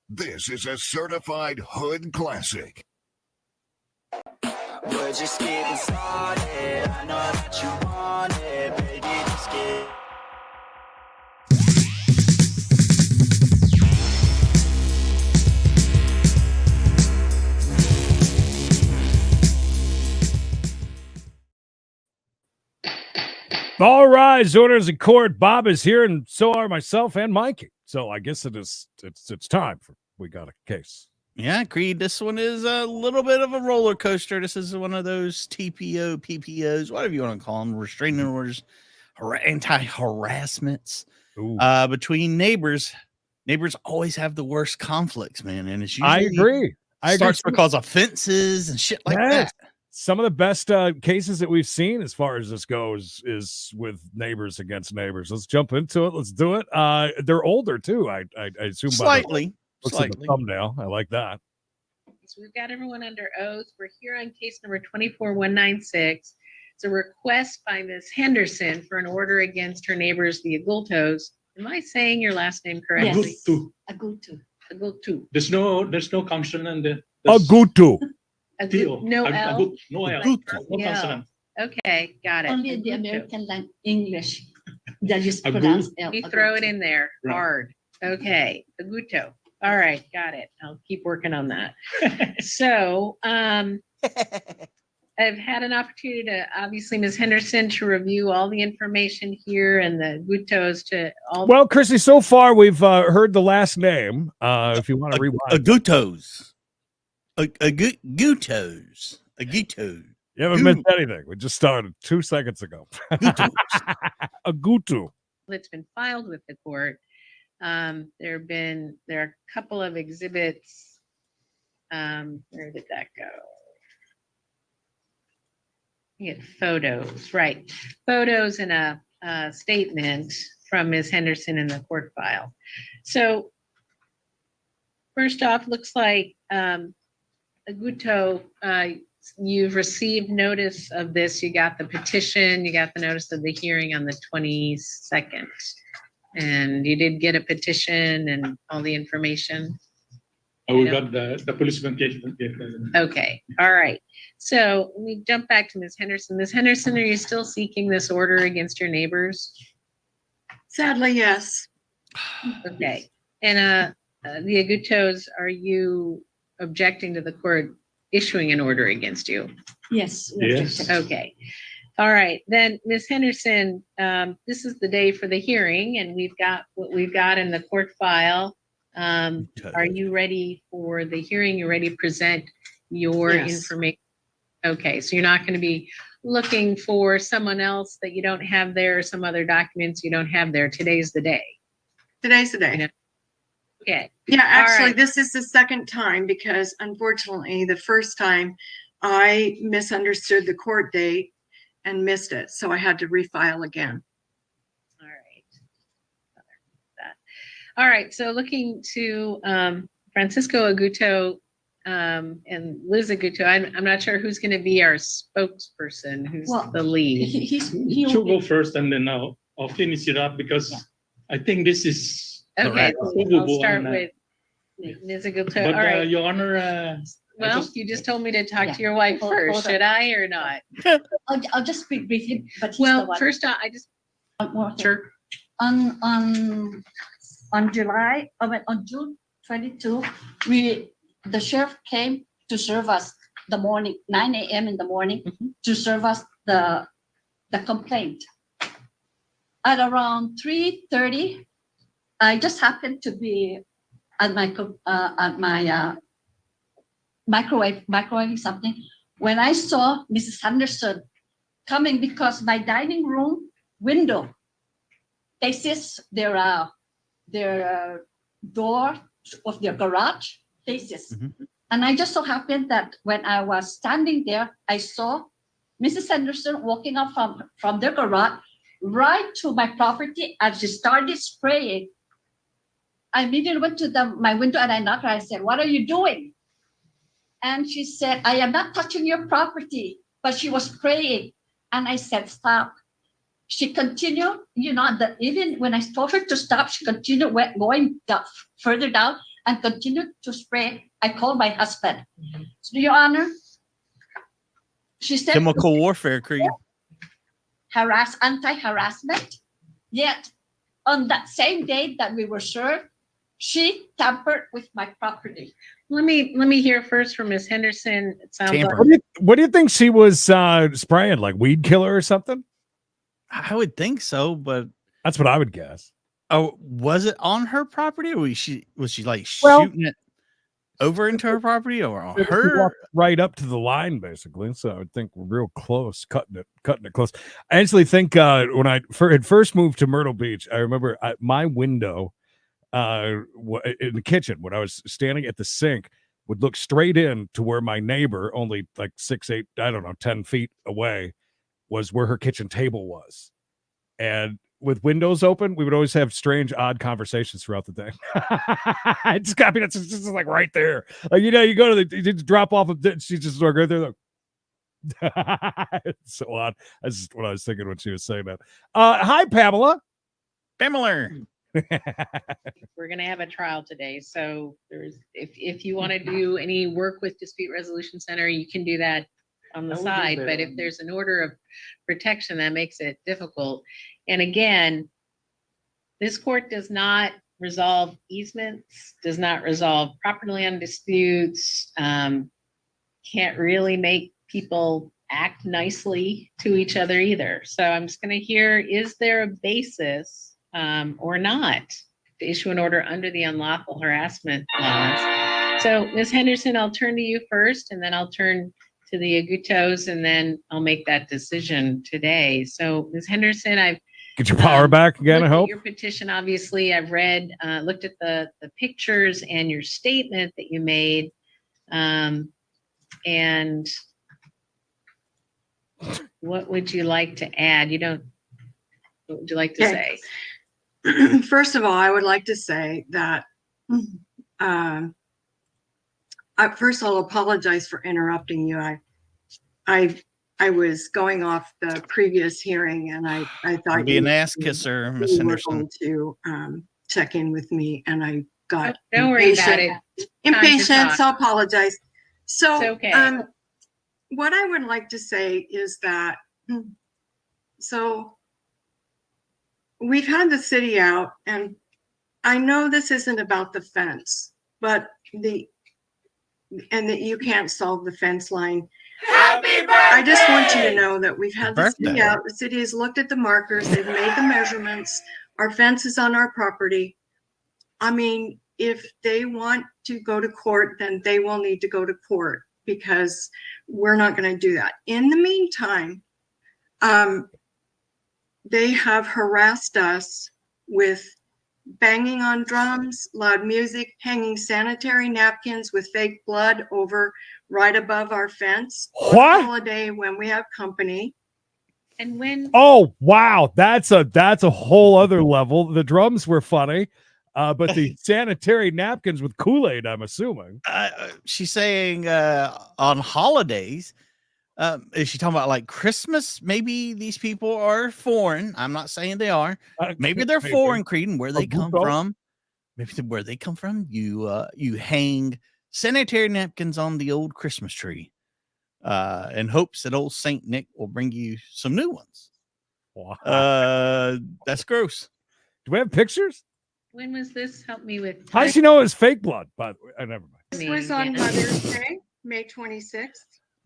This is a certified hood classic. We're just getting started. I know that you want it, baby. Just get. All right, Zoners in court. Bob is here, and so are myself and Mikey. So I guess it's time for We Got a Case. Yeah, Creed, this one is a little bit of a roller coaster. This is one of those TPO, PPOs, whatever you want to call them, restraining orders, anti-harassments between neighbors. Neighbors always have the worst conflicts, man, and it's usually I agree. Starts because of fences and shit like that. Some of the best cases that we've seen as far as this goes is with neighbors against neighbors. Let's jump into it. Let's do it. They're older too. I assume slightly. Looks like a thumbnail. I like that. So we've got everyone under oath. We're here on case number 24196. It's a request by Ms. Henderson for an order against her neighbors, the Agultos. Am I saying your last name correctly? Agulto. Agulto. There's no consonant there. Agutu. No L. No L. No consonant. Okay, got it. Only the American English that is pronounced L. We throw it in there hard. Okay, Aguto. All right, got it. I'll keep working on that. So, I've had an opportunity to, obviously, Ms. Henderson, to review all the information here and the Agutos to all. Well, Chrissy, so far we've heard the last name. If you want to rewind. Agutos. Agutos. Aguto. You haven't missed anything. We just started 2 seconds ago. Agutu. That's been filed with the court. There are a couple of exhibits. Where did that go? You get photos, right? Photos and a statement from Ms. Henderson in the court file. So first off, looks like Aguto, you've received notice of this. You got the petition, you got the notice of the hearing on the 22nd. And you did get a petition and all the information? We got the police engagement. Okay, all right. So let me jump back to Ms. Henderson. Ms. Henderson, are you still seeking this order against your neighbors? Sadly, yes. Okay. And the Agutos, are you objecting to the court issuing an order against you? Yes. Yes. Okay. All right, then, Ms. Henderson, this is the day for the hearing, and we've got what we've got in the court file. Are you ready for the hearing? You're ready to present your information? Okay, so you're not going to be looking for someone else that you don't have there, or some other documents you don't have there. Today's the day. Today's the day. Okay. Yeah, actually, right. This is the second time because unfortunately, the first time I misunderstood the court date and missed it. So I had to refile again. All right. All right. So looking to Francisco Aguto and Liz Aguto, I'm not sure who's going to be our spokesperson, who's the lead. She'll go first and then I'll finish it up because I think this is okay. I'll start with Ms. Aguto. All right. Your Honor, well, you just told me to talk to your wife first. Should I or not? I'll just speak briefly. But first off, I just sure. On June 22, the sheriff came to serve us the morning, 9 a.m. in the morning, to serve us the complaint. At around 3:30, I just happened to be at my microwaving something when I saw Mrs. Henderson coming because my dining room window faces their door of their garage faces. And I just so happened that when I was standing there, I saw Mrs. Henderson walking up from their garage right to my property and she started spraying. I immediately went to my window and I knocked her. I said, "What are you doing?" And she said, "I am not touching your property," but she was praying. And I said, "Stop." She continued, even when I told her to stop, she continued going further down. and continued to spray, I called my husband. So, Your Honor, she said Chemical warfare crew. anti-harassment. Yet, on that same day that we were served, she tampered with my property. Let me hear first from Ms. Henderson. It sounds Tamper. like What do you think she was spraying? Like weed killer or something? I would think so, but That's what I would guess. oh, was it on her property, or was she like Well- shooting it over into her property, or on She her? walked right up to the line, basically. So I would think we're real close, cutting it close. I actually think when I had first moved to Myrtle Beach, I remember my window in the kitchen when I was standing at the sink would look straight in to where my neighbor, only like 6, 8, I don't know, 10 feet away, was where her kitchen table was. And with windows open, we would always have strange, odd conversations throughout the day. I just got me. That's just like right there. Like, you know, you go to you just drop off she's just like right there. Like, it's so odd. That's just what I was thinking when she was saying that. Hi, Pamela. Pamela. we're going to have a trial today. So if you want to do any work with Dispute Resolution Center, you can do that on the side. But if there's an order of protection, that makes it difficult. And again, this court does not resolve easements, does not resolve property land disputes, can't really make people act nicely to each other either. So I'm just going to hear, is there a basis or not to issue an order under the unlawful harassment laws? So Ms. Henderson, I'll turn to you first, and then I'll turn to the Agutos, and then I'll make that decision today. So Ms. Henderson, I've Get your power back again, I looked at hope. your petition. Obviously, I've read, looked at the pictures and your statement that you made. And what would you like to add? What would you like to Okay. say? First of all, I would like to say that first I'll apologize for interrupting you. I was going off the previous hearing, and I thought Be an ass kisser, Miss you were Henderson. going to check in with me, and I got Don't worry about it. impatient, talk. so apologize. So, It's okay. what I would like to say is that, so we've had the city out, and I know this isn't about the fence, but and that you can't solve the fence line. I just want you to know that we've had the city out. The city has looked at the markers. They've made the measurements. Our fence is on our property. I mean, if they want to go to court, then they will need to go to court, because we're not going to do that. In the meantime, they have harassed us with banging on drums, loud music, hanging sanitary napkins with fake blood over right above our fence. What? On holiday when we have company. And when Oh, wow. That's a whole other level. The drums were funny, but the sanitary napkins with Kool-Aid, I'm assuming. She's saying on holidays. Is she talking about like Christmas? Maybe these people are foreign. I'm not saying they are. Maybe they're foreign, Creedon. Where they come from? Maybe where they come from. You hang sanitary napkins on the old Christmas tree, in hopes that old Saint Nick will bring you some new ones. Wow. That's gross. Do we have pictures? when was this? Help me with. How does she know it was fake blood? By the way, never mind. This was on Mother's Day, May 26th.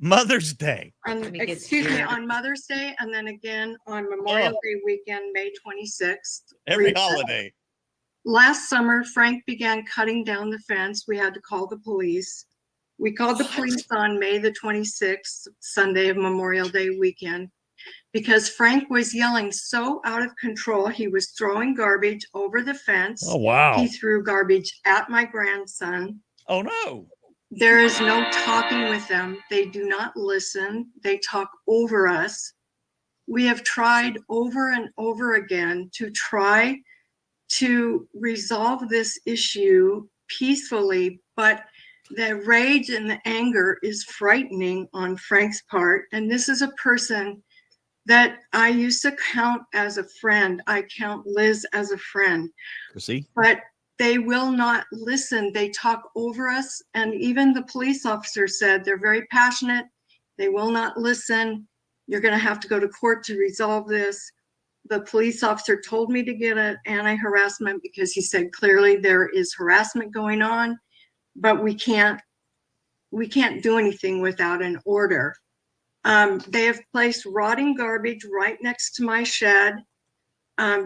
Mother's Day. And Let me get excuse me, scared. on Mother's Day, and then again on Memorial Day weekend, May 26th. Every Reset. holiday. Last summer, Frank began cutting down the fence. We had to call the police. We called the police on May the 26th, Sunday of Memorial Day weekend, because Frank was yelling so out of control. He was throwing garbage over the fence. Oh, wow. He threw garbage at my grandson. Oh no. There is no talking with them. They do not listen. They talk over us. We have tried over and over again to try to resolve this issue peacefully, but the rage and the anger is frightening on Frank's part. And this is a person that I used to count as a friend. I count Liz as a friend. See? But they will not listen. They talk over us. And even the police officer said they're very passionate. They will not listen. You're going to have to go to court to resolve this. The police officer told me to get an anti-harassment because he said clearly there is harassment going on, but we can't do anything without an order. They have placed rotting garbage right next to my shed.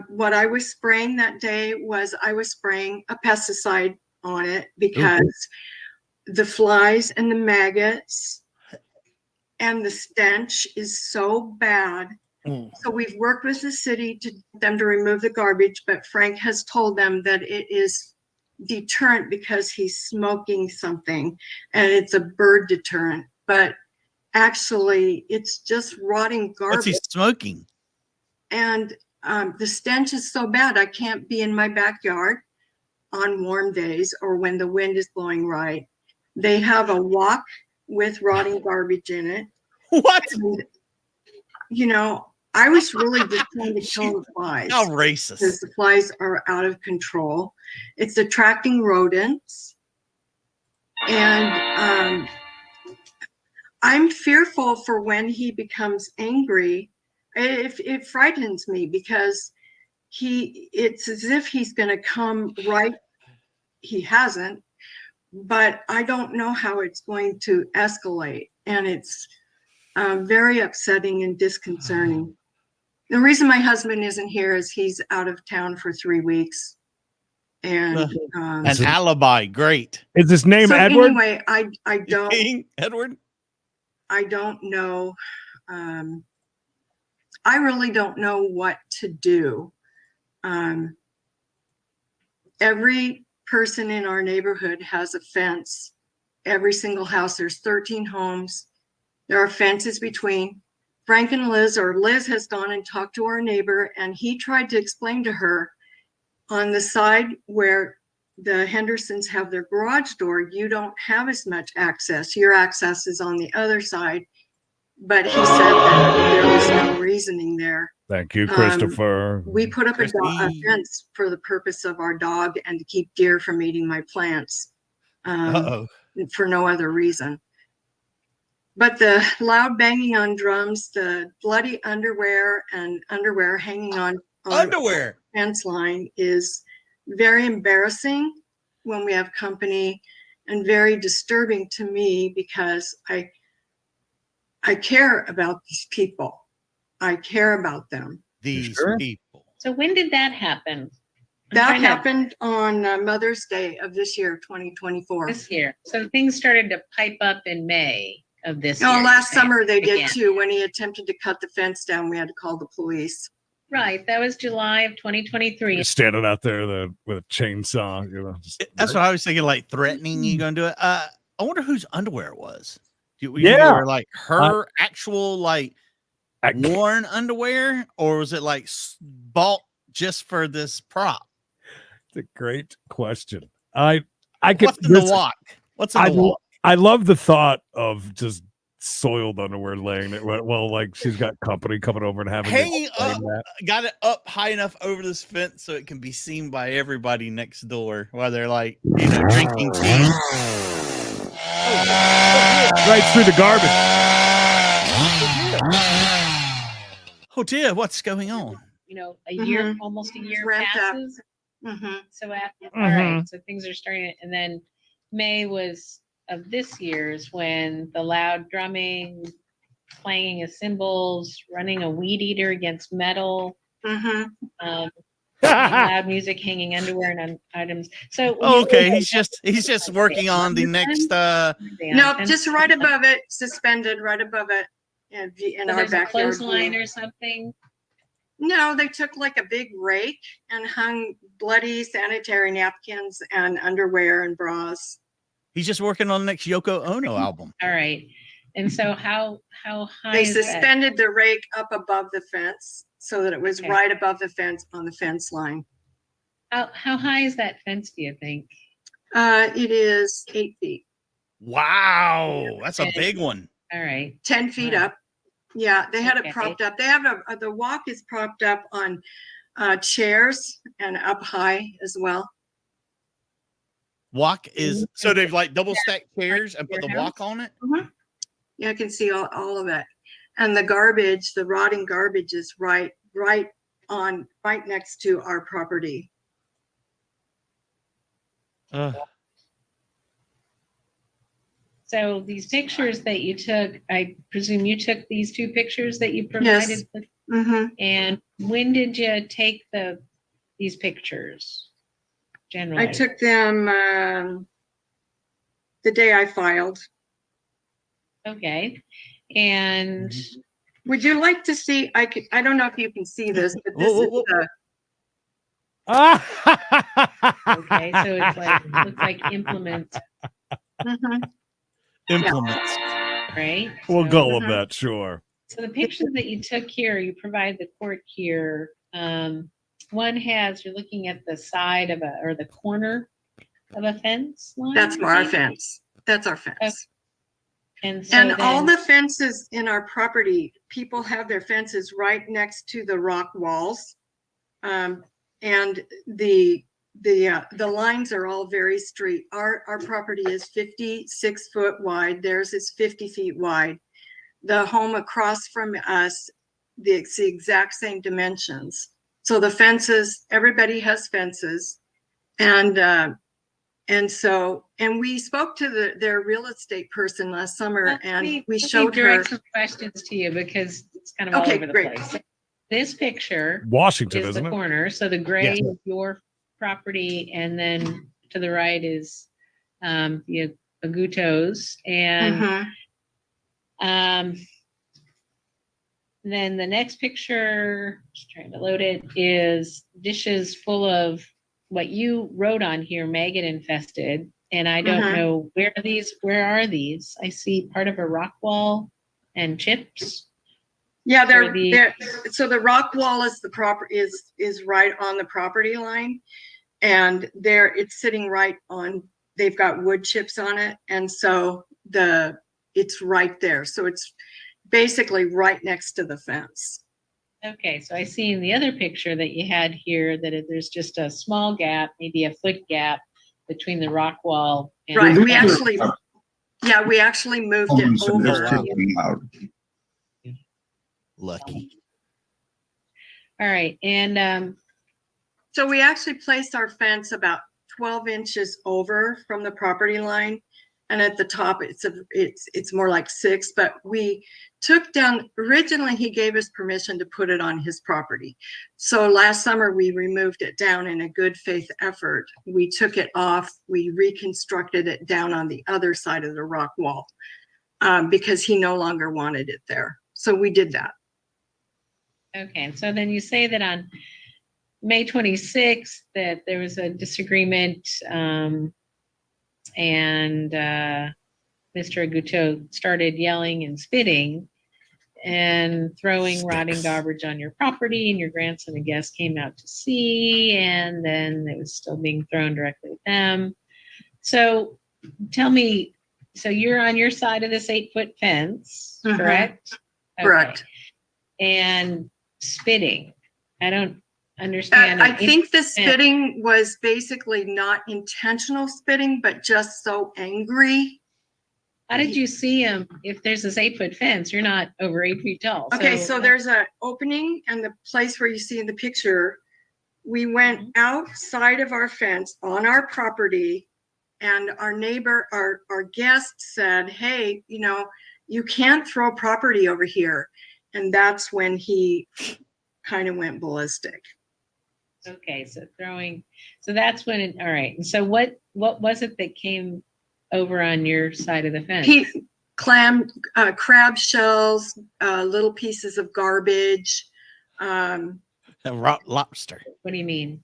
What I was spraying that day was I was spraying a pesticide on it because the flies and the maggots and the stench is so bad. So we've worked with the city to get them to remove the garbage, but Frank has told them that it is deterrent because he's smoking something and it's a bird deterrent. But actually, it's just rotting garbage. What's he smoking? And the stench is so bad, I can't be in my backyard on warm days or when the wind is blowing right. They have a walk with rotting garbage in it. What? And, you know, I was really just trying to kill the flies. How racist. Because the flies are out of control. It's attracting rodents. And I'm fearful for when he becomes angry. It frightens me because it's as if he's going to come right. He hasn't, but I don't know how it's going to escalate. And it's very upsetting and disconcerting. The reason my husband isn't here is he's out of town for 3 weeks. And an alibi. Great. Is his name so Edward? Anyway, I don't. Edward? I don't know. I really don't know what to do. Every person in our neighborhood has a fence. Every single house, there's 13 homes. There are fences between. Frank and Liz, or Liz has gone and talked to our neighbor, and he tried to explain to her on the side where the Hendersons have their garage door, you don't have as much access. Your access is on the other side. But he said that there was no reasoning there. Thank you, Christopher. We put up a fence for the purpose of our dog and to keep deer from eating my plants for no other reason. But the loud banging on drums, the bloody underwear and underwear hanging on underwear fence line is very embarrassing when we have company and very disturbing to me because I care about these people. I care about them. These people. So when did that happen? That happened on Mother's Day of this year, 2024. This year. So things started to pipe up in May of this year. No, last summer they did again. too. When he attempted to cut the fence down, we had to call the police. Right. That was July of 2023. Just standing out there with a chainsaw. That's what I was thinking, like threatening you going to do it. I wonder whose underwear it was. Yeah. Were like her actual like worn underwear, or was it like bought just for this prop? It's a great question. I could. What's in the walk? What's in the walk? I love the thought of just soiled underwear laying it. Well, like she's got company coming over and having hanging up, got it up high enough over this fence so it can be seen by everybody next door while they're like, drinking tea. Right through the garbage. Oh dear, what's going on? A year, almost a year passes. So after, all right, so things are starting, and then May was of this year's when the loud drumming, clanging of cymbals, running a weed eater against metal, loud music, hanging underwear and items. So okay, he's just working on the next. No, just right above it, suspended right above it, in our backyard. Clothesline or something. No, they took like a big rake and hung bloody sanitary napkins and underwear and bras. He's just working on the next Yoko Ono album. All right. And so how high they is suspended the rake up above the fence so that it was right above the fence on the fence line. How high is that fence, do you think? It is 8 feet. Wow, that's a big one. All right. 10 feet up. Yeah, they had it propped up. They have the walk is propped up on chairs and up high as well. Walk is so they've like double stacked chairs and put the walk on it. Yeah, I can see all of it. And the garbage, the rotting garbage is right next to our property. So these pictures that you took, I presume you took these two pictures that you provided. Yes. Mm-hmm. And when did you take these pictures? Generally, I took them the day I filed. Okay. And would you like to see? I don't know if you can see this, but this is okay, so it's like looks like implements. Implements, right? We'll go with that, sure. So the pictures that you took here, you provide the court here. One has, you're looking at the side of the corner of a fence line. That's our fence. That's our fence. Okay. And so all the fences in our property, people have their fences right next to the rock walls. And the lines are all very straight. Our property is 56 foot wide. Theirs is 50 feet wide. The home across from us, it's the exact same dimensions. So the fences, everybody has fences. And we spoke to their real estate person last summer, and we showed her some questions to you because it's kind of all over the place. This picture, Washington, is isn't the it? corner. So the gray is your property, and then to the right is the Agutos, and then the next picture, just trying to load it, is dishes full of what you wrote on here, maggot infested. And I don't know where are these? I see part of a rock wall and chips. Yeah, they're so the rock wall is the is right on the property line, and it's sitting right on, they've got wood chips on it, and so it's right there. So it's basically right next to the fence. Okay, so I see in the other picture that you had here that there's just a small gap, maybe a foot gap between the rock wall and right. We actually moved it over. Lucky. All right, and so we actually placed our fence about 12 inches over from the property line, and at the top it's more like 6. But we took down. Originally, he gave us permission to put it on his property. So last summer we removed it down in a good faith effort. We took it off. We reconstructed it down on the other side of the rock wall because he no longer wanted it there. So we did that. okay, so then you say that on May 26th that there was a disagreement, and Mr. Aguto started yelling and spitting and throwing rotting garbage on your property, and your grandson, I guess, came out to see, and then it was still being thrown directly at them. So tell me, so you're on your side of this 8-foot fence, correct? Correct. Okay. And spitting, I don't understand. I think the spitting was basically not intentional spitting, but just so angry. How did you see him? If there's this 8-foot fence, you're not over 8 feet tall. Okay, so there's an opening, and the place where you see in the picture, we went outside of our fence on our property, and our neighbor, our guest said, hey, you can't throw property over here. And that's when he kind of went ballistic. Okay, so that's when all right. And so what was it that came over on your side of the fence? Crab shells, little pieces of garbage. Lobster. What do you mean?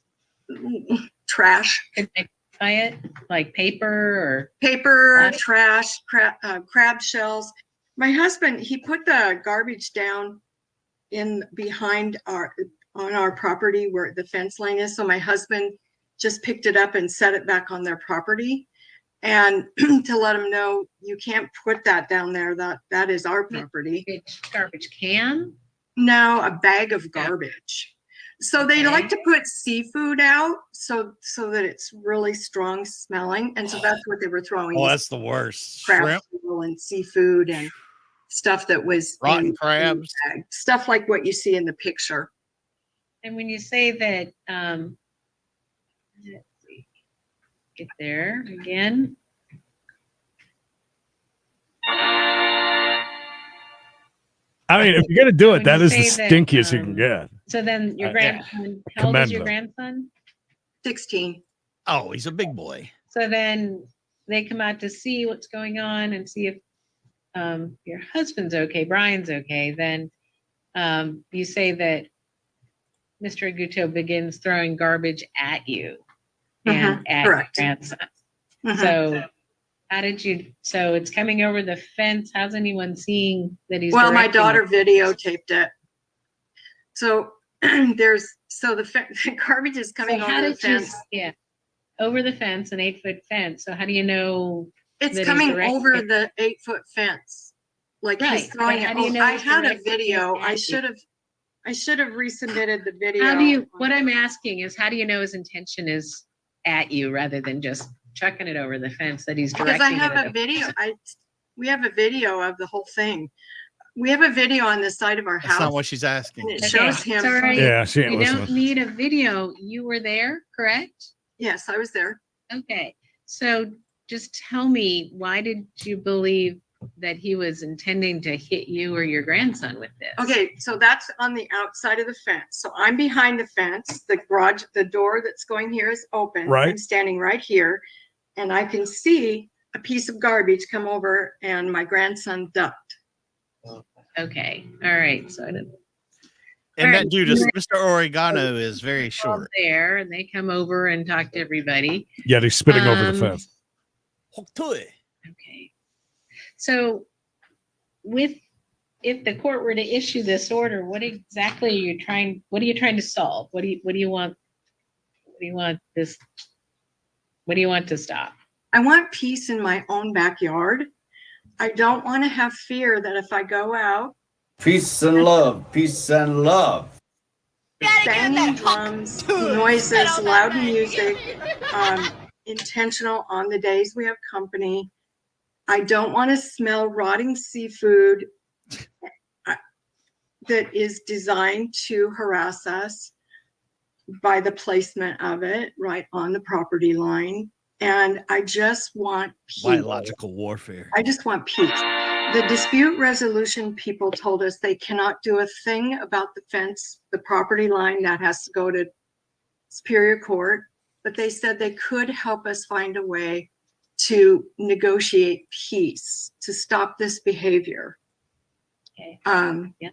Trash. Could I buy it? Like paper trash, crab shells. My husband, he put the garbage down in behind on our property where the fence line is. So my husband just picked it up and set it back on their property, and to let them know, you can't put that down there. That is our property. Garbage can? No, a bag of garbage. So they Okay. like to put seafood out so that it's really strong smelling. And so that's what they were throwing. Oh, is that's the worst. crab Shrimp, foil and seafood and stuff that was rotten crabs. stuff like what you see in the picture. And when you say that, let's see, get there again. I mean, if you're gonna do When it, that you is the say that, stinkiest you can get. So then your Yeah. grandson, how old is Commend your them. grandson? 16. Oh, he's a big boy. So then they come out to see what's going on and see if your husband's okay, Brian's okay. Then you say that Mr. Aguto begins throwing garbage at you and at correct. your grandson. Mhm. So how did you, so it's coming over the fence. How's anyone seeing that he's Well, my directing daughter it? videotaped it. So the garbage is coming So how over the did you, fence. yeah, over the fence, an 8-foot fence. So how do you know? It's that he's coming directing over it? the 8-foot fence. Like Right, he's throwing but it. how do you know I he's had a directing it video. at I you? should have resubmitted the video. How do you, what I'm asking is, how do you know his intention is at you rather than just chucking it over the fence, that he's Because directing I it have at a video. We have a video of the whole thing. We have a video on the side of our That's house. not what she's asking. And it Okay, shows him. sorry. Yeah, she ain't You listening. don't need a video. You were there, correct? Yes, I was there. Okay, so just tell me, why did you believe that he was intending to hit you or your grandson with this? Okay, so that's on the outside of the fence. So I'm behind the fence. The garage, the door that's going here is open. Right. I'm standing right here, and I can see a piece of garbage come over, and my grandson ducked. Okay, all right, so I didn't. And All that right. dude is Mr. Oregano is very short. There, and they come over and talk to everybody. Yet he's spitting over the Um, fence. Okay. So if the court were to issue this order, what exactly are you trying, what are you trying to solve? What do you want? What do you want to stop? I want peace in my own backyard. I don't want to have fear that if I go out, Peace and love. Peace and love. banging drums, noises, loud music, intentional on the days we have company. I don't want to smell rotting seafood that is designed to harass us by the placement of it right on the property line. And I just want peace. Biological warfare. I just want peace. The dispute resolution people told us they cannot do a thing about the fence, the property line. That has to go to Superior Court. But they said they could help us find a way to negotiate peace, to stop this behavior. Okay. Yeah.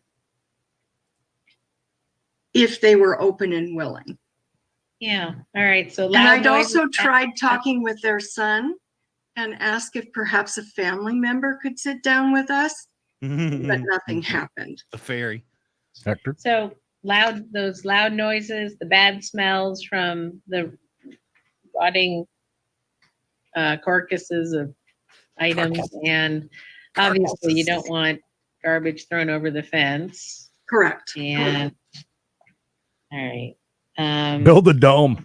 If they were open and willing. Yeah, all right, so And loud I'd noises- also tried talking with their son and asked if perhaps a family member could sit down with us, but nothing happened. The fairy. Hector? So those loud noises, the bad smells from the rotting carcasses of items, and obviously you don't want garbage thrown over the fence. Correct. And all right. Build a dome.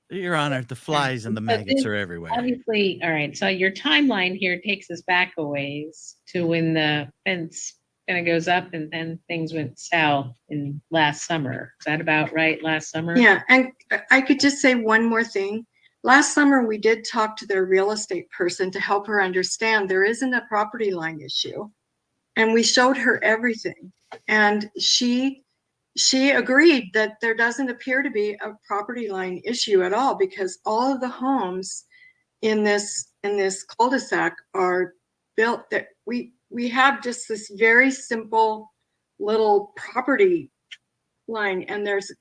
Your Honor, the flies and the maggots are everywhere. Obviously, all right. So your timeline here takes us back a ways to when the fence kind of goes up and then things went south in last summer. Is that about right? Last summer? Yeah, and I could just say one more thing. Last summer, we did talk to their real estate person to help her understand there isn't a property line issue. And we showed her everything. And she agreed that there doesn't appear to be a property line issue at all, because all of the homes in this cul-de-sac are built that we have just this very simple little property line, and there's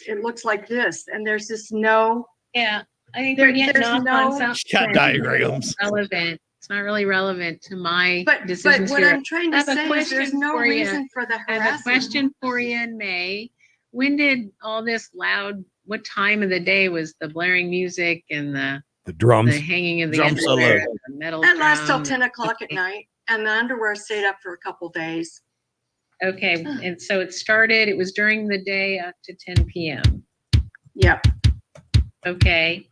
it looks like this, and there's just no. Yeah, I think we're getting off on something. Got diagrams. Relevant. It's not really relevant to my But decisions what here. I'm trying I to have a say is there's question no for you. reason for the I have a harassment. question for you in May. When did all this loud, what time of the day was the blaring music and the drums, the hanging of the Drum solo. underwear, the metal That lasts till drum? 10 o'clock at night, and the underwear stayed up for a couple days. Okay, and so it was during the day up to 10 p.m. Yep, Okay.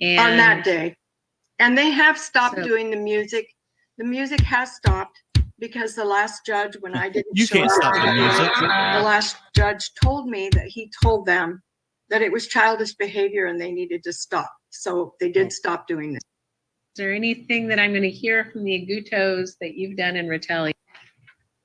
And on that day. And they have stopped So- doing the music. The music has stopped because the last judge, when I didn't You show can't up, stop the music. the last judge told me that he told them that it was childish behavior and they needed to stop. So they did stop doing this. Is there anything that I'm going to hear from the Agutos that you've done in retaliation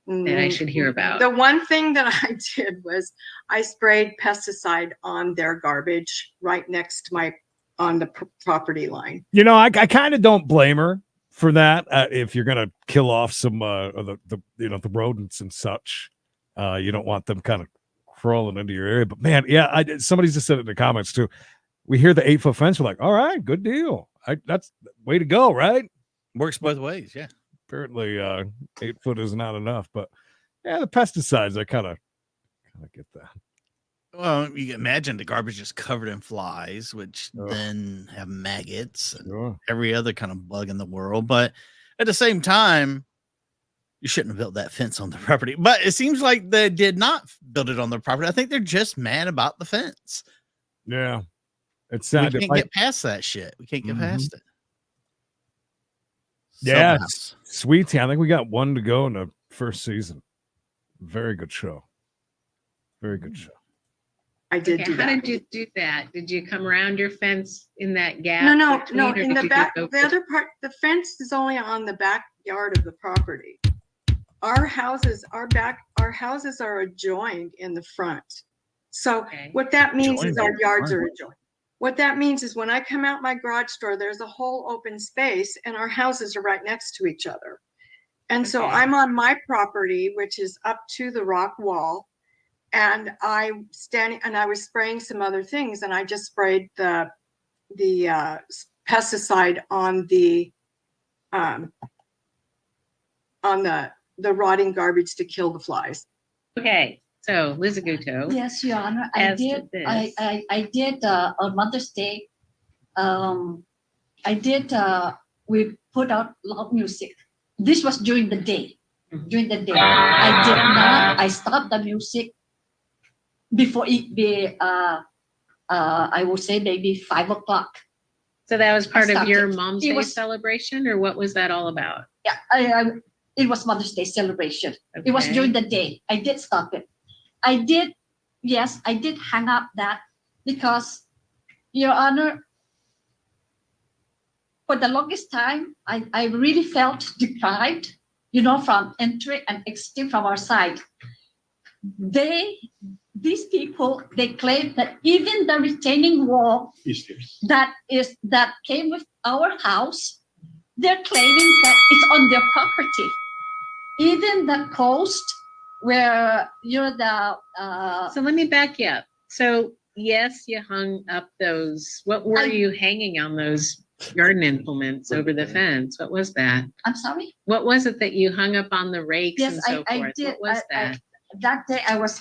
that I should hear about? The one thing that I did was I sprayed pesticide on their garbage right next to on the property line. You know, I kind of don't blame her for that. If you're gonna kill off some of the rodents and such, you don't want them kind of crawling into your area. But man, yeah, somebody just said it in the comments too. We hear the 8-foot fence, we're like, all right, good deal. That's way to go, right? Works both ways, yeah. Apparently 8 foot is not enough, but yeah, the pesticides, I kind of get that. Well, you can imagine the garbage is covered in flies, which then have maggots and every other kind of bug in the world. But at the same time, you shouldn't have built that fence on the property. But it seems like they did not build it on their property. I think they're just mad about the fence. Yeah. It's sad. We can't get past that shit. We can't get past it. Yeah, Subhouse. Sweet Tea. I think we got one to go in the first season. Very good show. Very good show. I did do that. How did you do that? Did you come around your fence in that gap? No. between, or In did the you back, go the other part, the fence is only on the backyard of the property. Our houses are adjoined in the front. So what that means is our yards are adjoined. What that means is when I come out my garage door, there's a whole open space and our houses are right next to each other. And so I'm on my property, which is up to the rock wall. And I was spraying some other things, and I just sprayed the pesticide on the rotting garbage to kill the flies. Okay, so Liz Aguto. Yes, Your Honor, I did on Mother's Day. We put out loud music. This was during the day. During the day, I stopped the music before it be I would say maybe 5 o'clock. So that was part of your it. Mom's It Day was- celebration, or what was that all about? Yeah, it was Mother's Day celebration. It was Okay. during the day. I did stop it. I did hang up that because, Your Honor, for the longest time, I really felt deprived, from entering and exiting from our side. These people, they claim that even the retaining wall that came with our house, they're claiming that it's on their property. Even the coast where So let me back you up. So yes, you hung up those. What were you hanging on those garden implements over the fence? What was that? I'm sorry? What was it that you hung up on the rakes Yes, and so I forth? did. What was that? That day I was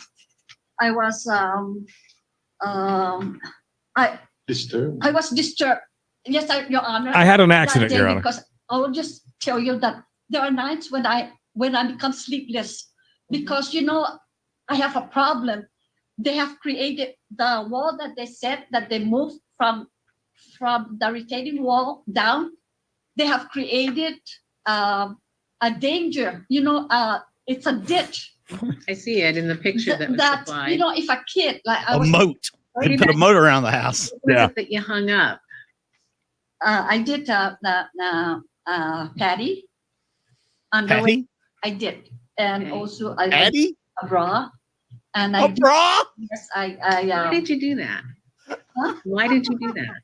Disturbed. I was disturbed. Yes, Your Honor. I had an that accident, day, Your Honor. Because I will just tell you that there are nights when I become sleepless because I have a problem. They have created the wall that they said that they moved from the retaining wall down. They have created a danger. It's a ditch. I see it in the picture that was supplied. If a kid like A moat. They put a moat around the house. What was it that you hung up? I did the patty. Patty? I did, and Okay. also I Patty? a bra, and A bra? Yes, Why did you do that? Huh? Why did you do that?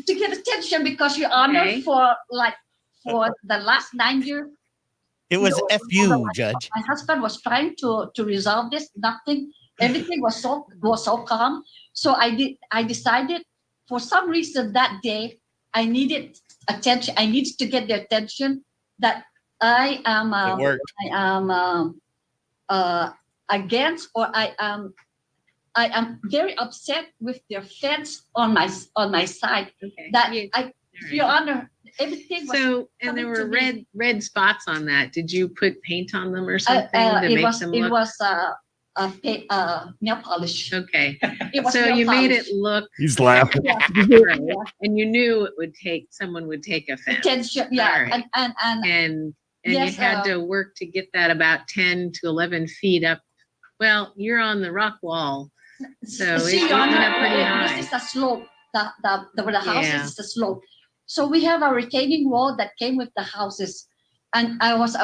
to get attention because Your Honor Okay. for the last 9 years. It was FU, Judge. My husband was trying to resolve this. Nothing. Everything was so calm. So I decided for some reason that day I needed attention. I needed to get their attention that I am It worked. against, or I am very upset with their fence on my side. Okay. That You- Your Honor, everything was. So, and there coming were to me. red spots on that. Did you put paint on them or something to It make was them it look? was nail polish. Okay. It was So nail you made polish. it look He's laughing. right, and you knew it would take someone would take offense. Attention, yeah, All right. and And yes, you had to work to get that about 10 to 11 feet up. Well, you're on the rock wall. So see, it Your went Honor, up pretty high. this is a slope. The house Yeah. is the slope. So we have a retaining wall that came with the houses, and I was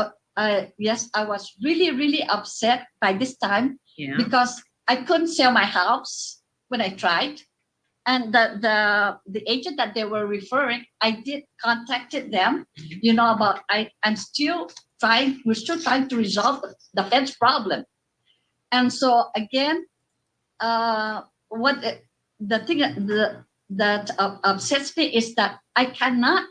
really upset by this time Yeah. because I couldn't sell my house when I tried, and the agent that they were referring, I did contacted them, about I'm still trying. We're still trying to resolve the fence problem, and so again, what the thing that upsets me is that I cannot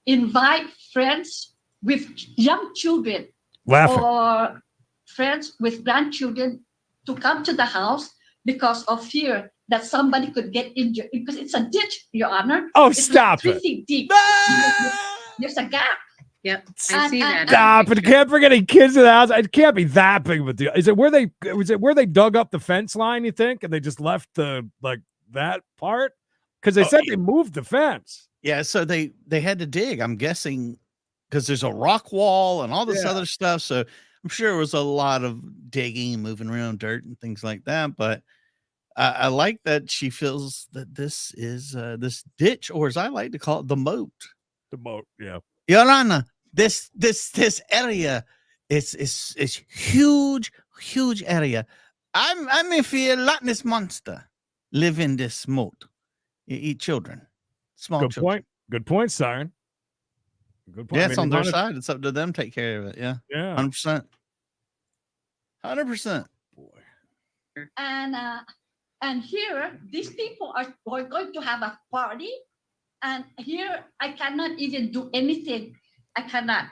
invite friends with young children Laughing. or friends with grandchildren to come to the house because of fear that somebody could get injured, because it's a ditch, Your Honor. Oh, It's stop like 3 it. feet deep. There's a gap. Yep. I see that. Stop it. Can't bring any kids to the house. It can't be that big of a deal. Was it where they dug up the fence line, you think? And they just left that part? Because they said they moved the fence. Yeah, so they had to dig, I'm guessing, because there's a rock wall and all this other stuff. So I'm sure it was a lot of digging and moving around dirt and things like that. But I like that she feels that this is this ditch, or as I like to call it, the moat. The moat, yeah. Yolanda, this area is huge area. I may feel Loch Ness monster live in this moat. You eat children, small Good children. point. Good point, Siren. Good point. Yeah, it's on their side. It's up to them to take care of it. Yeah. Yeah. 100%. 100%. Boy. And here, these people are going to have a party. And here, I cannot even do anything. I cannot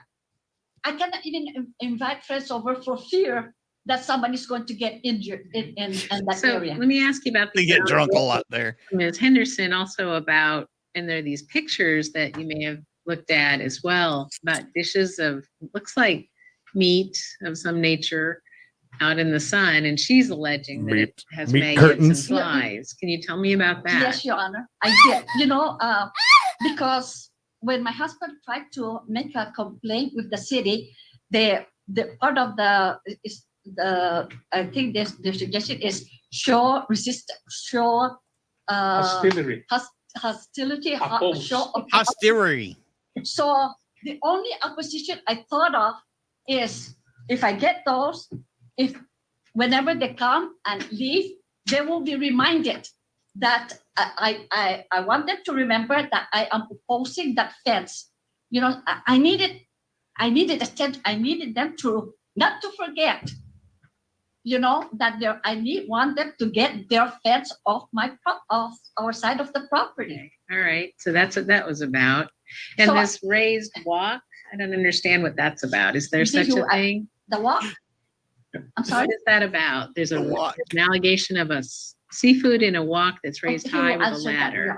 even invite friends over for fear that somebody's going to get injured in that area. Let me ask you about They get drunk a lot there. Ms. Henderson, also about, and there are these pictures that you may have looked at as well, about dishes of, looks like meat of some nature out in the sun, and she's alleging that it has maggots curtains. and flies. Can you tell me about that? Yes, Your Honor, I did. Because when my husband tried to make a complaint with the city, the part of I think the suggestion is show resistance, show Hostility. hostility, Oppose. show Hostility. So the only opposition I thought of is if I get those, if whenever they come and leave, they will be reminded that I want them to remember that I am opposing that fence. I needed attention. I needed them to not to forget. That want them to get their fence off off our side of the property. All right, so that's what that was about. And So this raised walk, I don't understand what that's about. Is there such a thing? The walk. I'm sorry. What is that about? There's an allegation of a seafood in a walk that's raised high with a ladder.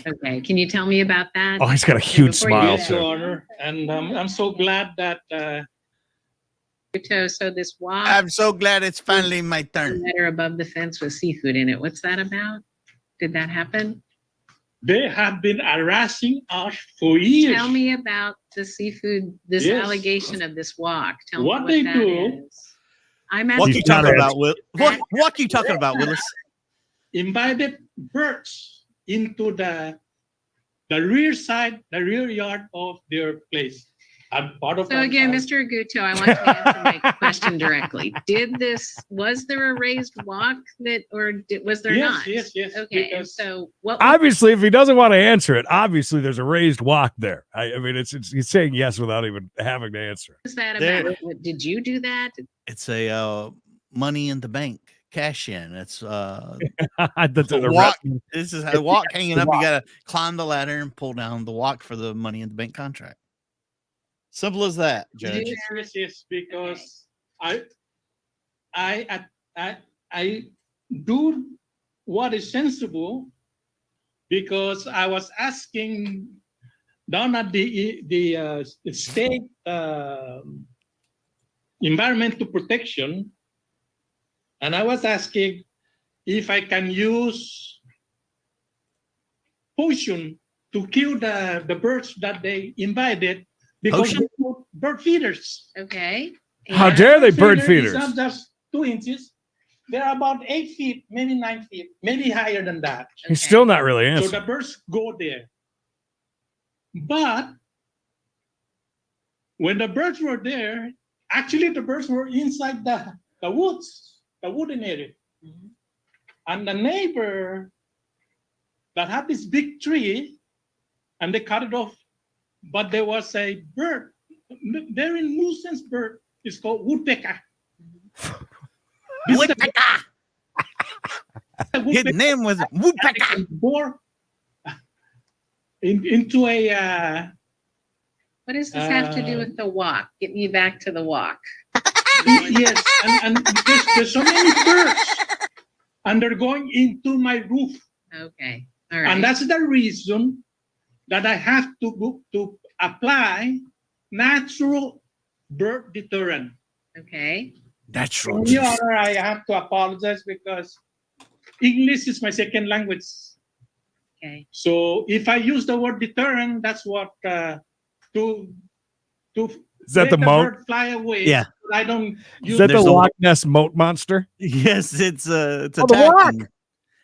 Okay, can you tell me about that? Oh, he's got a huge Before you smile. Yes, do Your that. Honor. And I'm so glad that So this walk, I'm so glad it's finally my turn. ladder above the fence with seafood in it. What's that about? Did that happen? they have been harassing us for years. Tell me about the seafood, this Yes. allegation of this walk. Tell me What what they that do- is. I'm What asking you talking not about, Will? What you talking about, Willis? Invited birds into the rear side, the rear yard of their place. And part of So our again, house- Mr. Aguto, I want you to answer my question directly. Was there a raised walk was there Yes, not? yes, yes, Okay, and because- so what? was- Obviously, if he doesn't want to answer it, obviously there's a raised walk there. I mean, it's he's saying yes without even having to answer. was that There- about? Did you do that? It's a money in the bank cash in. It's That's the a walk. rep- This is a walk hanging up. You gotta climb the ladder and pull down the walk for the money in the bank contract. Simple as that, Judge. Yes, because I do what is sensible because I was asking down at the state environmental protection, and I was asking if I can use poison to kill the birds that they invited because Potion? they were bird feeders. Okay. How And- dare they bird Feeder feeders? is not just 2 inches. They're about 8 feet, maybe 9 feet, maybe higher than that. He's okay. still not really So answering. the birds go there. But when the birds were there, actually the birds were inside the woods, the wooden area. Mhm. And the neighbor that had this big tree, and they cut it off, but there was a bird, very nuisance bird. It's called woodpecker. This is the His woodpecker name was Woodpecker. can bore into a What does this have to do with the walk? Get me back to the walk. yes, and there's so many birds, and they're going into my roof, Okay. All right. and that's the reason that I have to go to apply natural bird deterrent. Okay. Natural. Your Honor, I have to apologize because English is my second language. Okay. So if I use the word deterrent, that's what to Is that make the moat? bird fly away. Yeah. I don't Is use that the There's a- Loch Ness moat monster? Yes, it's Oh, the attacking.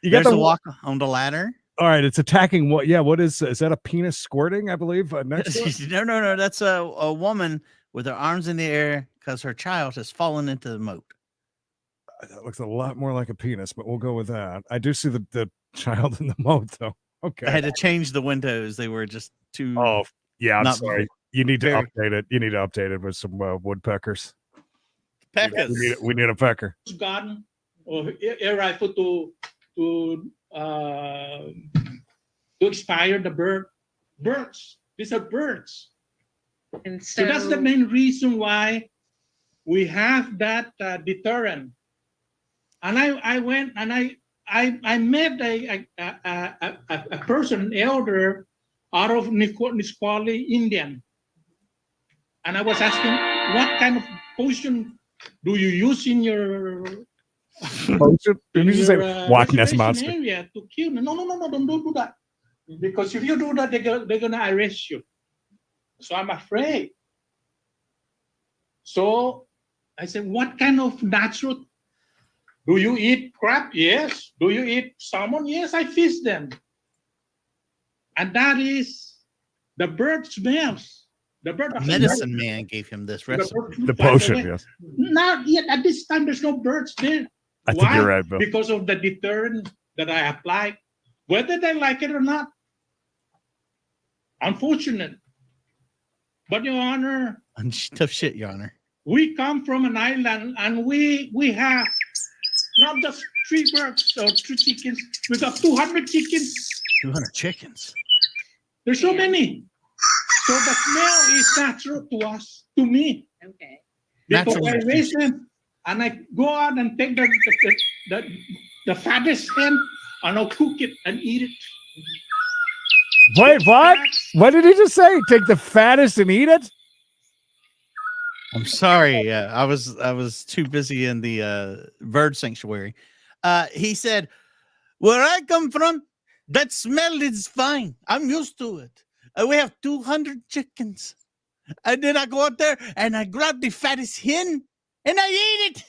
You got There's the a walk on the ladder. All right, it's attacking what? Yeah, what is that? A penis squirting? I believe next to it? No. That's a woman with her arms in the air because her child has fallen into the moat. That looks a lot more like a penis, but we'll go with that. I do see the child in the moat though. Okay. I had to change the windows. They were just too. Oh yeah, I'm Not sorry. You need to very- update it. You need to update it with some woodpeckers. Peckers. We need a pecker. gun or air rifle to expire the birds. These are birds. And So that's the main reason why we have that deterrent. And I went and I met a person, an elder, out of Nisqually, Indian. And I was asking, what kind of potion do you use in your Didn't you just say Loch Ness reservation monster? area to kill? No, don't do that. Because if you do that, they're gonna arrest you. So I'm afraid. So I said, what kind of natural? Do you eat crab? Yes. Do you eat salmon? Yes, I fish them. And that is the bird smells. The bird Medicine man gave him this recipe. The potion, yes. Not yet. At this time, there's no birds there. I think you're right, Bill. Because of the deterrent that I applied, whether they like it or not. Unfortunate. But Your Honor, Tough shit, Your Honor. we come from an island and we have not just 3 birds or 3 chickens. We got 200 chickens. 200 chickens. There's so many. So the smell is natural to us, to me. okay. Because Natural. I raise them and I go out and take the fattest hen and I'll cook it and eat it. Wait, what? What did he just say? Take the fattest and eat it? I'm sorry. I was too busy in the bird sanctuary. He said, where I come from, that smell is fine. I'm used to it. We have 200 chickens. And then I go out there and I grab the fattest hen and I eat it.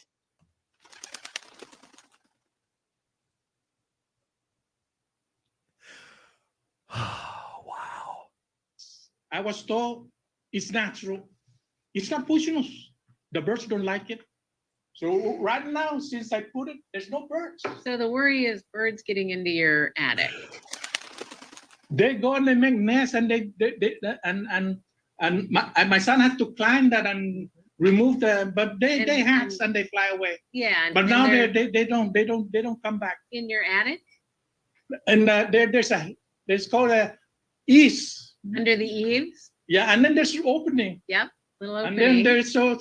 Wow. I was told it's natural. It's not poisonous. The birds don't like it. So right now, since I put it, there's no birds. So the worry is birds getting into your attic. They go and they make nests and my son had to climb that and remove the, but they hatch and they fly away. Yeah. But and now they're they don't come back. in your attic And there's called a east. under the eaves. Yeah, and then there's opening. Little And opening. then there's so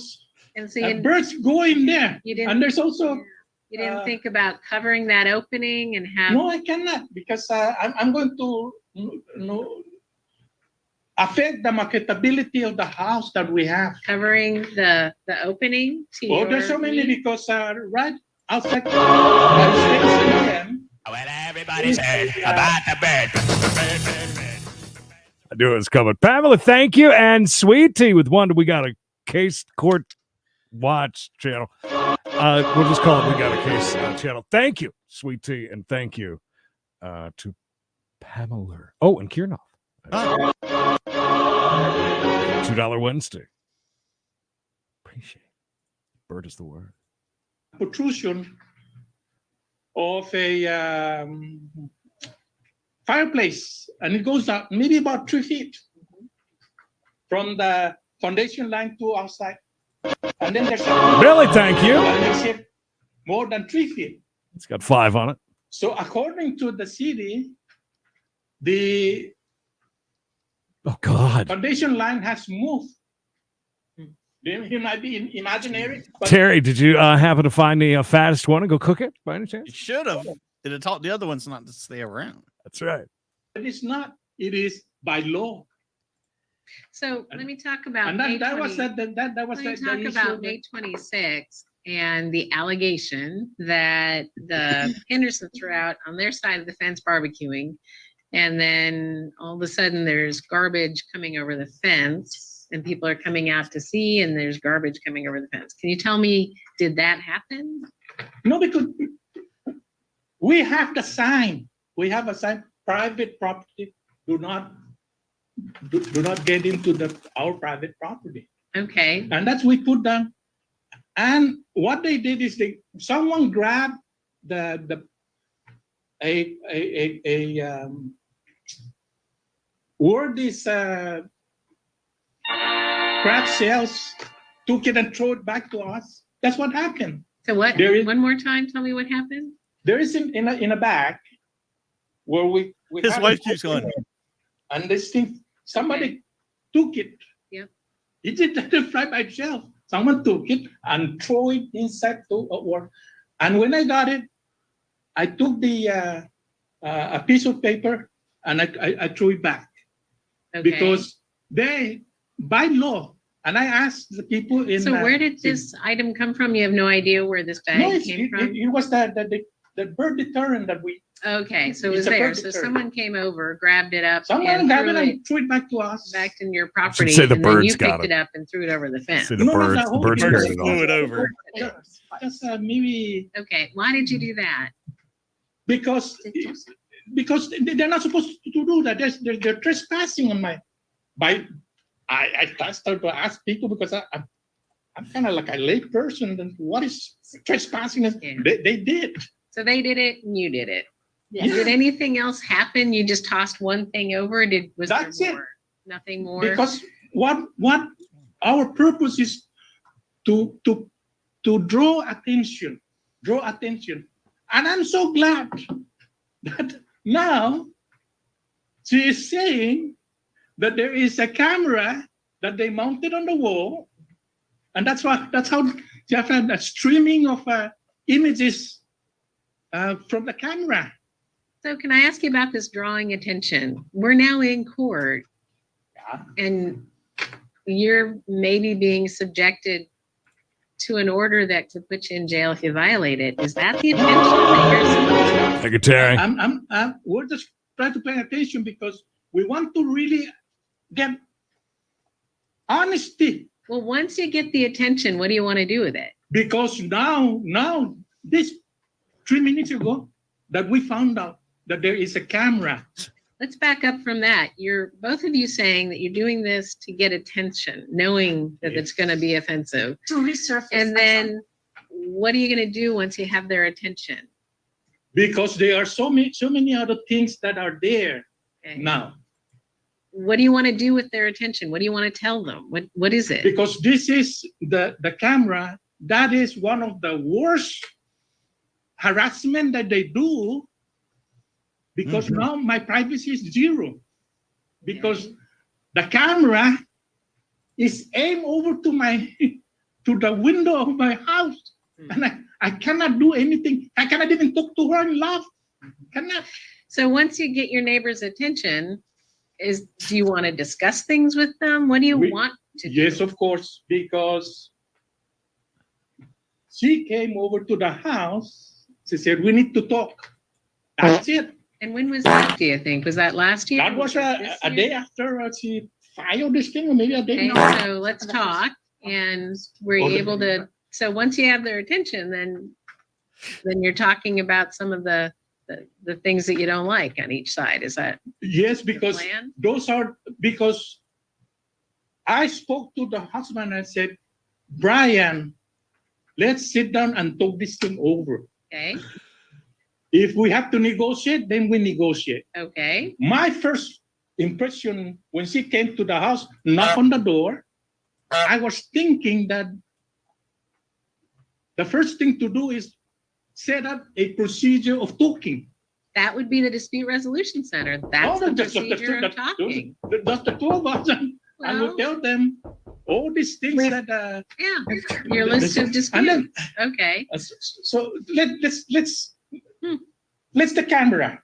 And so you, birds go in there. you didn't. And there's also You didn't think about covering that opening and have. No, I cannot because I'm going to affect the marketability of the house that we have. Covering the opening to Oh, your there's so many meat? because right outside them. Well, everybody's heard about the bird. I knew it was coming. Pamela, thank you. And Sweetie with one. We got a case court watch channel. We'll just call it We Got a Case channel. Thank you, Sweetie. And thank you to Pamela. Oh, and Kiernov. $2 Wednesday. Appreciate it. Bird is the word. Protrusion of a fireplace, and it goes up maybe about 3 feet from the foundation line to outside. And then there's a Billy, thank you. that makes it more than 3 feet. It's got 5 on it. So according to the city, the Oh, God. foundation line has moved. It might be imaginary, but Terry, did you happen to find the fattest one and go cook it by any chance? You should have. It had taught the other ones not to stay around. That's right. it is not. It is by law. So let me talk about And May that was 20 that was Let me the talk issue about that- May 26th and the allegation that the Henderson threw out on their side of the fence barbecuing. And then all of a sudden there's garbage coming over the fence and people are coming out to see, and there's garbage coming over the fence. Can you tell me, did that happen? No, because we have the sign. We have a sign. Private property. Do not get into our private property. Okay. And that's we put down. And what they did is someone grabbed where this craft sales took it and threw it back to us. That's what happened. So what, There is- one more time, tell me what happened? There is in a bag where we His have wife it keeps going. and this thing somebody took it. Yep. It didn't fly by itself. Someone took it and threw it inside to work. And when I got it, I took the a piece of paper and I threw it back Okay. because they by law. And I asked the people in. So where did this item come from? You have no idea where this bag No, came from? it was the bird deterrent that we. Okay, so it was It's a there. bird So deterrent. someone came over, grabbed it up, Someone and grabbed threw it it and threw it back to us. back in your property, say the and then you birds got picked it. it up and threw it over the fence. See the No, no, birds. the The whole birds bird carried it flew off. it over. Just maybe Okay, why did you do that? because they're not supposed to do that. They're trespassing on my. I started to ask people because I'm kind of like a lay person. And what is trespassing? Yeah. They did. So they did it and you did it. Yes. Did anything else happen? You just tossed one thing over? Was That's there it. more? Nothing more? Because what our purpose is to draw attention, and I'm so glad that now she is saying that there is a camera that they mounted on the wall, and that's how they have had a streaming of images from the camera. So can I ask you about this drawing attention? We're now in court Yeah. and you're maybe being subjected to an order that could put you in jail if you violate it. Is that the attention that you're seeking? Thank you, Terry. We're just trying to pay attention because we want to really get honesty. Well, once you get the attention, what do you want to do with it? Because now this 3 minutes ago that we found out that there is a camera. Let's back up from that. You're both of you saying that you're doing this to get attention, knowing that it's going to be offensive. To resurface. And then what are you going to do once you have their attention? Because there are so many other things that are there Okay. now. What do you want to do with their attention? What do you want to tell them? What is it? Because this is the camera, that is one of the worst harassment that they do. Because now my privacy is zero. Because the camera is aimed over to the window of my house. And I cannot do anything. I cannot even talk to her and laugh. Cannot. So once you get your neighbor's attention, do you want to discuss things with them? What do you want to do? Yes, of course, because she came over to the house. She said, we need to talk. That's it. And when was that, do you think? Was that last year? That was a day after she filed this thing, or maybe a day Okay, now. so let's talk. And were you able to, so once you have their attention, then you're talking about some of the things that you don't like on each side. Is that Yes, because plan? because I spoke to the husband and said, Brian, let's sit down and talk this thing over. Okay. If we have to negotiate, then we negotiate. Okay. My first impression when she came to the house, knock on the door, I was thinking that the first thing to do is set up a procedure of talking. That would be the dispute resolution center. That's the procedure of talking. Just the two of us, and I will tell them all these things that. Yeah, your list of disputes. Okay. So let's the camera.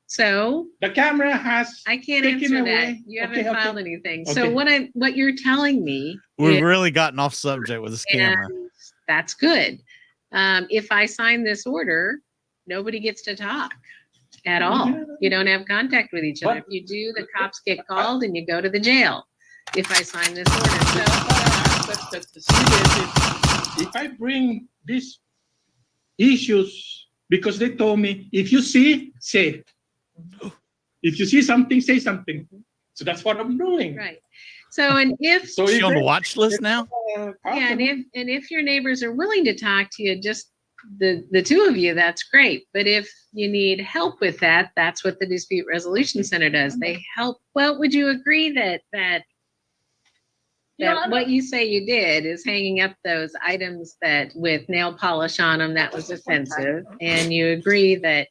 So the camera has. I can't taken answer that. away. You haven't filed anything. Okay. So what you're telling me, We've is, really gotten off subject with this camera. and that's good. If I sign this order, nobody gets to talk at all. You don't have contact with each other. If you do, the cops get called and you go to the jail. If I sign this order, if I bring these issues, because they told me, if you see, say. If you see something, say something. So that's what I'm doing. right. So and if Is she on the watch list now? yeah, and if your neighbors are willing to talk to you, just the two of you, that's great. But if you need help with that, that's what the dispute resolution center does. They help. Well, would you agree that what you say you did is hanging up those items that with nail polish on them, that was offensive, and you agree that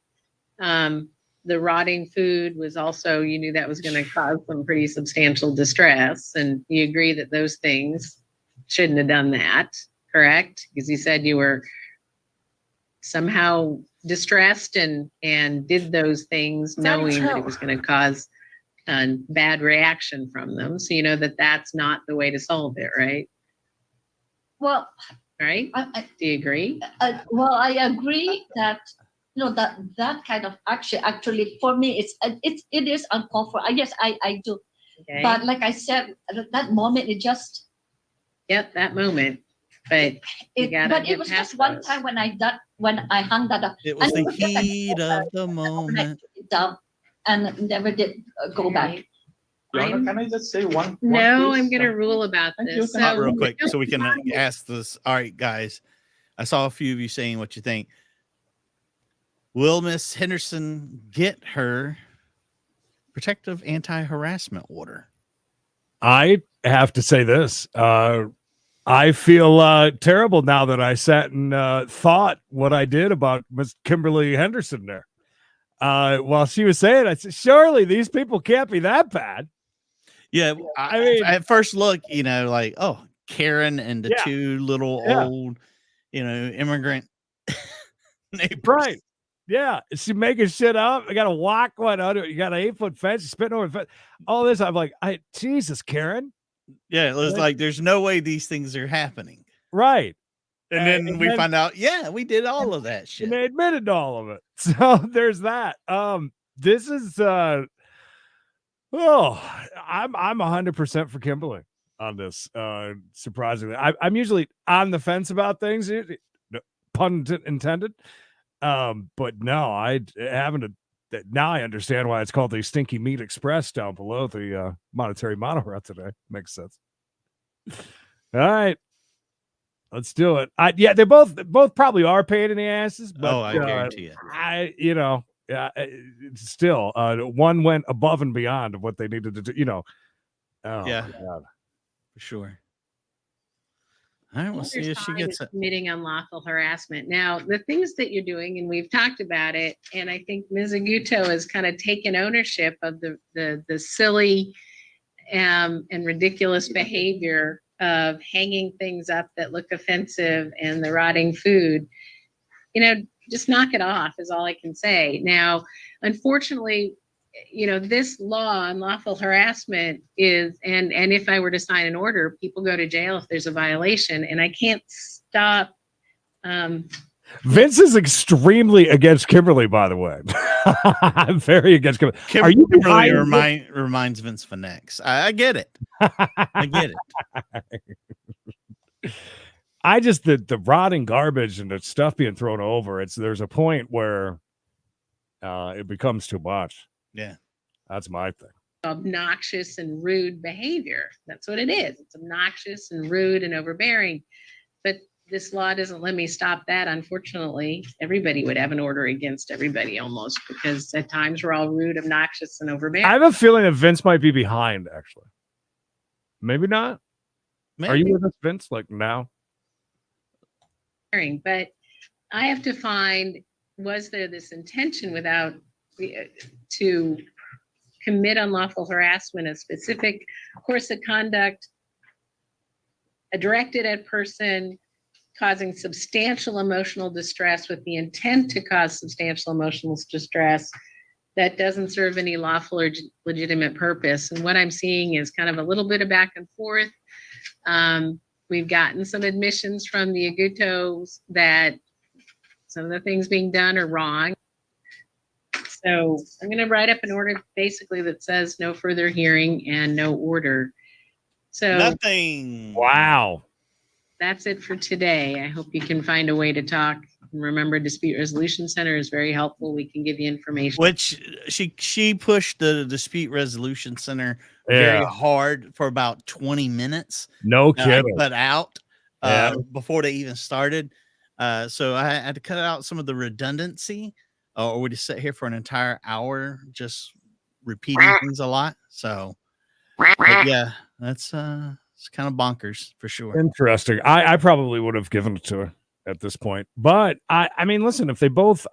the rotting food was also, you knew that was going to cause some pretty substantial distress, and you agree that those things shouldn't have done that, correct? Because you said you were somehow distressed and did those things knowing that it was going to cause a bad reaction from them. So you know that that's not the way to solve it, right? Well, right? Do you agree? Well, I agree that that kind of action actually for me it is uncalled for. Yes, I do. Okay. But like I said, at that moment it just that moment. But it was just one time when I hung that up. It was the heat of the moment. Down and never did go back. Can I just say one? No, I'm going to rule about this. So, real quick, so we can ask this. All right, guys. I saw a few of you saying what you think. Will Miss Henderson get her protective anti-harassment order? I have to say this. I feel terrible now that I sat and thought what I did about Miss Kimberly Henderson there. While she was saying, I said, surely these people can't be that bad. Yeah, I mean, at first look, like, oh, Karen and the two little old, immigrant neighbors. Right. Yeah. She making shit up. I got to walk under. You got an 8-foot fence, spitting over the fence. All this. I'm like, Jesus, Karen. Yeah. It was like, there's no way these things are happening. Right. And then we find out, we did all of that shit. And they admitted to all of it. So there's that. This is I'm 100% for Kimberly on this. Surprisingly. I'm usually on the fence about things, pun intended. But no, I haven't. Now I understand why it's called the Stinky Meat Express down below the monetary monorail today. Makes sense. All right. Let's do it. They both probably are pain in the asses. But, I guarantee it. Still, one went above and beyond of what they needed to do. For sure. All right, we'll see if she gets it. Committing unlawful harassment. Now, the things that you're doing, and we've talked about it, and I think Ms. Aguto has kind of taken ownership of the silly and ridiculous behavior of hanging things up that look offensive and the rotting food, just knock it off is all I can say. Now, unfortunately, this law, unlawful harassment is, and if I were to sign an order, people go to jail if there's a violation, and I can't stop. Vince is extremely against Kimberly, by the way. I'm very against Kimberly. Are you Kimberly reminds Vince of an ex. I get it. I get it. I just the rotting garbage and the stuff being thrown over. There's a point where it becomes too much. Yeah, that's my thing. Obnoxious and rude behavior. That's what it is. It's obnoxious and rude and overbearing. But this law doesn't let me stop that. Unfortunately, everybody would have an order against everybody almost, because at times we're all rude, obnoxious, and overbearing. I have a feeling that Vince might be behind, actually. Maybe not. Maybe. Are you with us, Vince? Like now? But I have to find, was there this intention to commit unlawful harassment, a specific course of conduct directed at person causing substantial emotional distress with the intent to cause substantial emotional distress that doesn't serve any lawful or legitimate purpose. And what I'm seeing is kind of a little bit of back and forth. We've gotten some admissions from the Agutos that some of the things being done are wrong. So I'm going to write up an order basically that says no further hearing and no order. So nothing. Wow. That's it for today. I hope you can find a way to talk. And remember, Dispute Resolution Center is very helpful. We can give you information. Which she pushed the Dispute Resolution Center very hard for about 20 minutes. No kidding. Cut out before they even started. So I had to cut out some of the redundancy, or we just sit here for an entire hour just repeating things a lot. So yeah, that's it's kind of bonkers for sure. Interesting. I probably would have given it to her at this point, but I mean, listen, if they both,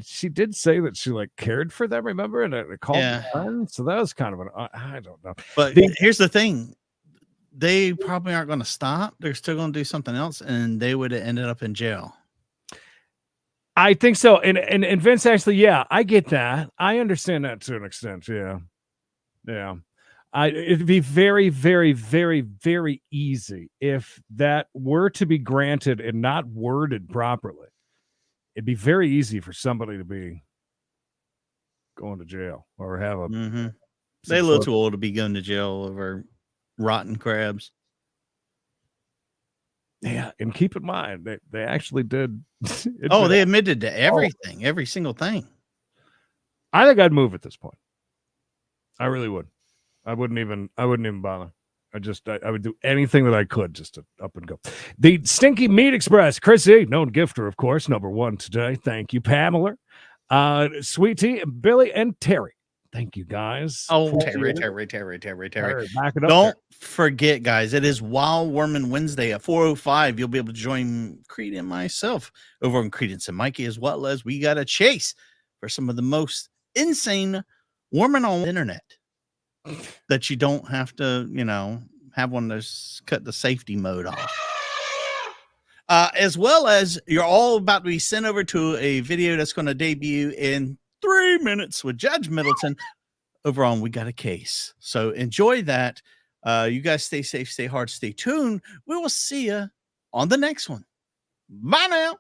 she did say that she cared for them, remember, and it called them, so that was kind of I don't know. But here's the thing: they probably aren't going to stop. They're still going to do something else, and they would have ended up in jail. I think so. And Vince, actually, I get that. I understand that to an extent. Yeah. It'd be very, very, very, very easy if that were to be granted and not worded properly. It'd be very easy for somebody to be going to jail or have a. Mm-hmm. They're a little too old to be going to jail over rotten crabs. Yeah, and keep in mind they actually did. They admitted to everything, every single thing. I think I'd move at this point. I really would. I wouldn't even bother. I would do anything that I could just to up and go. The Stinky Meat Express, Chris E., known gifter, of course, number one today. Thank you, Pamela, Sweet Tea, Billy, and Terry. Thank you, guys. Oh, Terry. Don't forget, guys, it is Wild Warman Wednesday at 4:05. You'll be able to join Creed and myself over on Credence and Mikey, as well as we got a chase for some of the most insane warming on the internet that you don't have to, have one to cut the safety mode off. As well as you're all about to be sent over to a video that's going to debut in 3 minutes with Judge Middleton over on We Got a Case. So enjoy that. You guys stay safe, stay hard, stay tuned. We will see you on the next one. Bye now.